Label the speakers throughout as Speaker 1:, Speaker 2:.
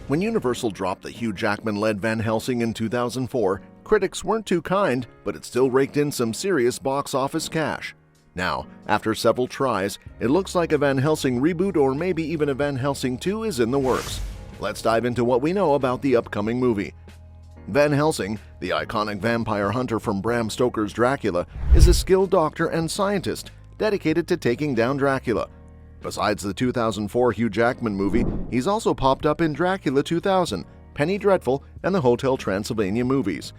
Speaker 1: When Universal dropped the Hugh Jackman-led Van Helsing in 2004, critics weren't too kind, but it still raked in some serious box office cash. Now, after several tries, it looks like a Van Helsing reboot or maybe even a Van Helsing 2 is in the works. Let's dive into what we know about the upcoming movie. Van Helsing, the iconic vampire hunter from Bram Stoker's Dracula, is a skilled doctor and scientist dedicated to taking down Dracula. Besides the 2004 Hugh Jackman movie, he's also popped up in Dracula 2000, Penny Dreadful, and the Hotel Transylvania movies.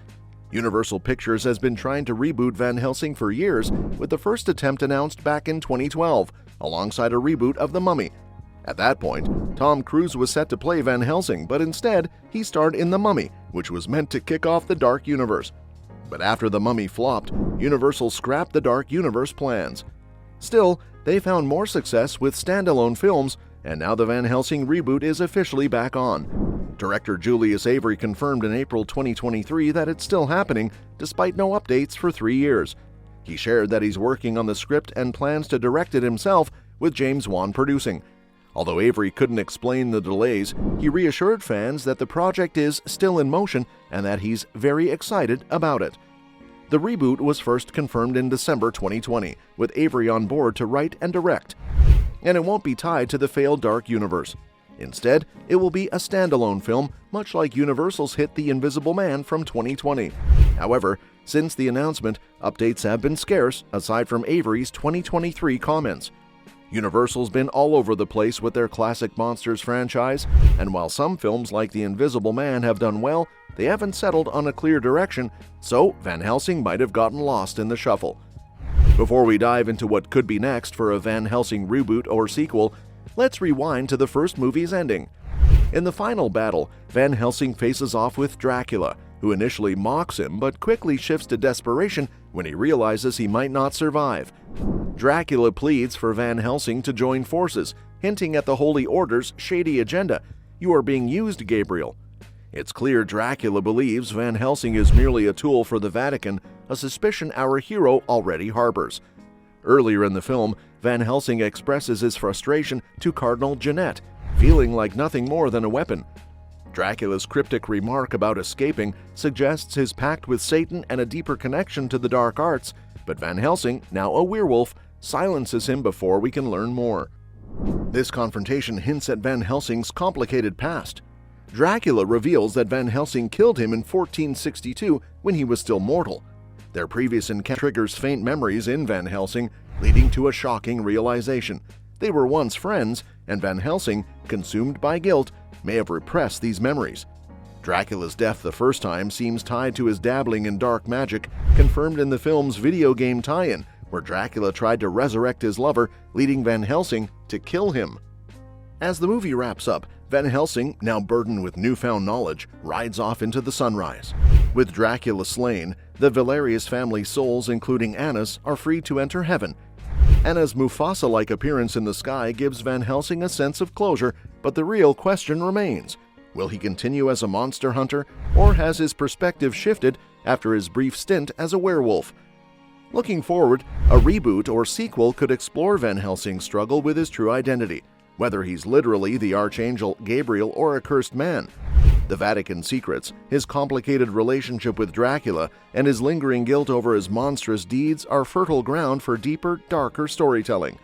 Speaker 1: Universal Pictures has been trying to reboot Van Helsing for years, with the first attempt announced back in 2012, alongside a reboot of The Mummy. At that point, Tom Cruise was set to play Van Helsing, but instead, he starred in The Mummy, which was meant to kick off the Dark Universe. But after The Mummy flopped, Universal scrapped the Dark Universe plans. Still, they found more success with standalone films, and now the Van Helsing reboot is officially back on. Director Julius Avery confirmed in April 2023 that it's still happening, despite no updates for 3 years. He shared that he's working on the script and plans to direct it himself, with James Wan producing. Although Avery couldn't explain the delays, he reassured fans that the project is still in motion and that he's very excited about it. The reboot was first confirmed in December 2020, with Avery on board to write and direct. And it won't be tied to the failed Dark Universe. Instead, it will be a standalone film, much like Universal's hit The Invisible Man from 2020. However, since the announcement, updates have been scarce, aside from Avery's 2023 comments. Universal's been all over the place with their classic Monsters franchise, and while some films like The Invisible Man have done well, they haven't settled on a clear direction, so Van Helsing might have gotten lost in the shuffle. Before we dive into what could be next for a Van Helsing reboot or sequel, let's rewind to the first movie's ending. In the final battle, Van Helsing faces off with Dracula, who initially mocks him but quickly shifts to desperation when he realizes he might not survive. Dracula pleads for Van Helsing to join forces, hinting at the Holy Order's shady agenda. "You are being used, Gabriel." It's clear Dracula believes Van Helsing is merely a tool for the Vatican, a suspicion our hero already harbors. Earlier in the film, Van Helsing expresses his frustration to Cardinal Jeanette, feeling like nothing more than a weapon. Dracula's cryptic remark about escaping suggests his pact with Satan and a deeper connection to the dark arts, but Van Helsing, now a werewolf, silences him before we can learn more. This confrontation hints at Van Helsing's complicated past. Dracula reveals that Van Helsing killed him in 1462 when he was still mortal. Their previous encounter triggers faint memories in Van Helsing, leading to a shocking realization. They were once friends, and Van Helsing, consumed by guilt, may have repressed these memories. Dracula's death the first time seems tied to his dabbling in dark magic, confirmed in the film's video game tie-in, where Dracula tried to resurrect his lover, leading Van Helsing to kill him. As the movie wraps up, Van Helsing, now burdened with newfound knowledge, rides off into the sunrise. With Dracula slain, the Valerious family souls, including Anna's, are free to enter heaven. Anna's Mufasa-like appearance in the sky gives Van Helsing a sense of closure, but the real question remains: will he continue as a monster hunter, or has his perspective shifted after his brief stint as a werewolf? Looking forward, a reboot or sequel could explore Van Helsing's struggle with his true identity, whether he's literally the Archangel Gabriel or a cursed man. The Vatican secrets, his complicated relationship with Dracula, and his lingering guilt over his monstrous deeds are fertile ground for deeper, darker storytelling.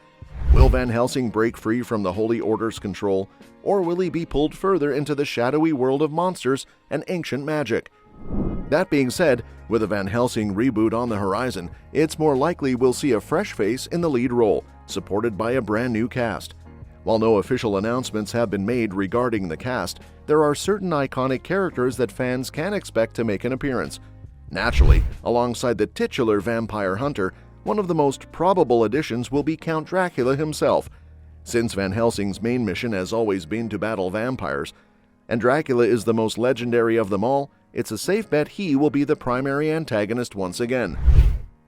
Speaker 1: Will Van Helsing break free from the Holy Order's control, or will he be pulled further into the shadowy world of monsters and ancient magic? That being said, with a Van Helsing reboot on the horizon, it's more likely we'll see a fresh face in the lead role, supported by a brand new cast. While no official announcements have been made regarding the cast, there are certain iconic characters that fans can expect to make an appearance. Naturally, alongside the titular vampire hunter, one of the most probable additions will be Count Dracula himself. Since Van Helsing's main mission has always been to battle vampires, and Dracula is the most legendary of them all, it's a safe bet he will be the primary antagonist once again.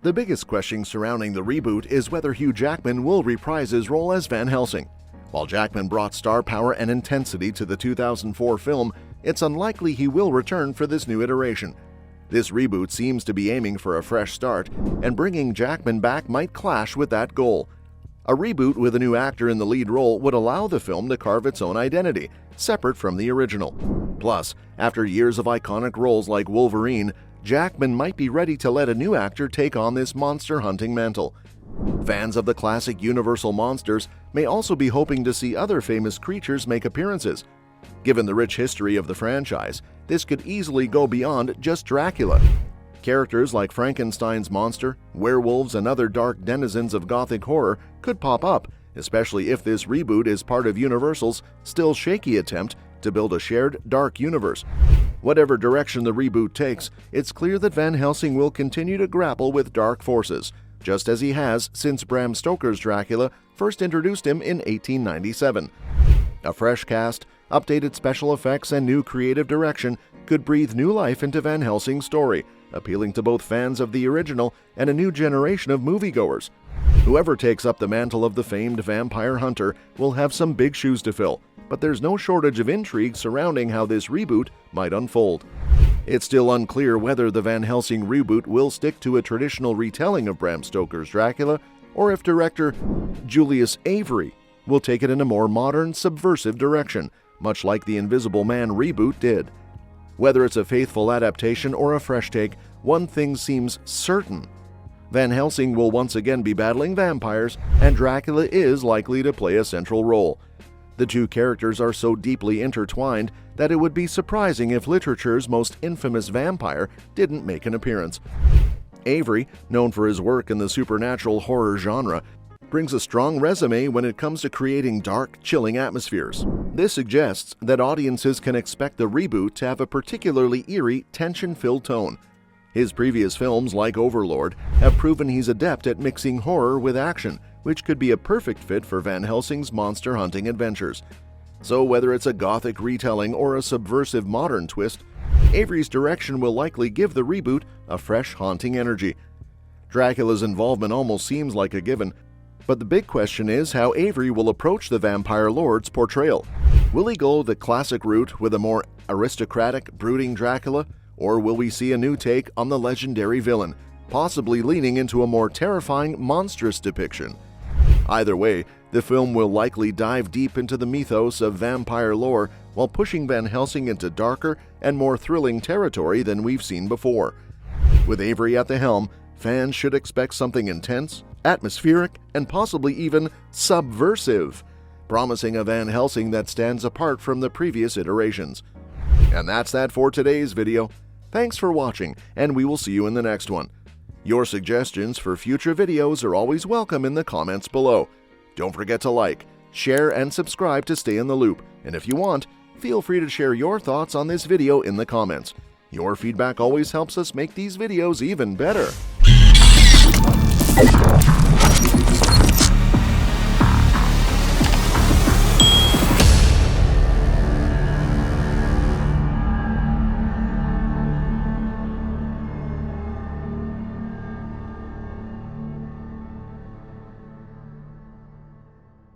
Speaker 1: The biggest question surrounding the reboot is whether Hugh Jackman will reprise his role as Van Helsing. While Jackman brought star power and intensity to the 2004 film, it's unlikely he will return for this new iteration. This reboot seems to be aiming for a fresh start, and bringing Jackman back might clash with that goal. A reboot with a new actor in the lead role would allow the film to carve its own identity, separate from the original. Plus, after years of iconic roles like Wolverine, Jackman might be ready to let a new actor take on this monster-hunting mantle. Fans of the classic Universal monsters may also be hoping to see other famous creatures make appearances. Given the rich history of the franchise, this could easily go beyond just Dracula. Characters like Frankenstein's monster, werewolves, and other dark denizens of Gothic horror could pop up, especially if this reboot is part of Universal's still shaky attempt to build a shared dark universe. Whatever direction the reboot takes, it's clear that Van Helsing will continue to grapple with dark forces, just as he has since Bram Stoker's Dracula first introduced him in 1897. A fresh cast, updated special effects, and new creative direction could breathe new life into Van Helsing's story, appealing to both fans of the original and a new generation of moviegoers. Whoever takes up the mantle of the famed vampire hunter will have some big shoes to fill, but there's no shortage of intrigue surrounding how this reboot might unfold. It's still unclear whether the Van Helsing reboot will stick to a traditional retelling of Bram Stoker's Dracula, or if director Julius Avery will take it in a more modern, subversive direction, much like the Invisible Man reboot did. Whether it's a faithful adaptation or a fresh take, one thing seems certain. Van Helsing will once again be battling vampires, and Dracula is likely to play a central role. The two characters are so deeply intertwined that it would be surprising if literature's most infamous vampire didn't make an appearance. Avery, known for his work in the supernatural horror genre, brings a strong resume when it comes to creating dark, chilling atmospheres. This suggests that audiences can expect the reboot to have a particularly eerie, tension-filled tone. His previous films, like Overlord, have proven he's adept at mixing horror with action, which could be a perfect fit for Van Helsing's monster-hunting adventures. So whether it's a gothic retelling or a subversive modern twist, Avery's direction will likely give the reboot a fresh, haunting energy. Dracula's involvement almost seems like a given, but the big question is how Avery will approach the vampire lord's portrayal. Will he go the classic route with a more aristocratic, brooding Dracula, or will we see a new take on the legendary villain, possibly leaning into a more terrifying, monstrous depiction? Either way, the film will likely dive deep into the mythos of vampire lore while pushing Van Helsing into darker and more thrilling territory than we've seen before. With Avery at the helm, fans should expect something intense, atmospheric, and possibly even subversive, promising a Van Helsing that stands apart from the previous iterations. And that's that for today's video. Thanks for watching, and we will see you in the next one. Your suggestions for future videos are always welcome in the comments below. Don't forget to like, share, and subscribe to stay in the loop. And if you want, feel free to share your thoughts on this video in the comments. Your feedback always helps us make these videos even better.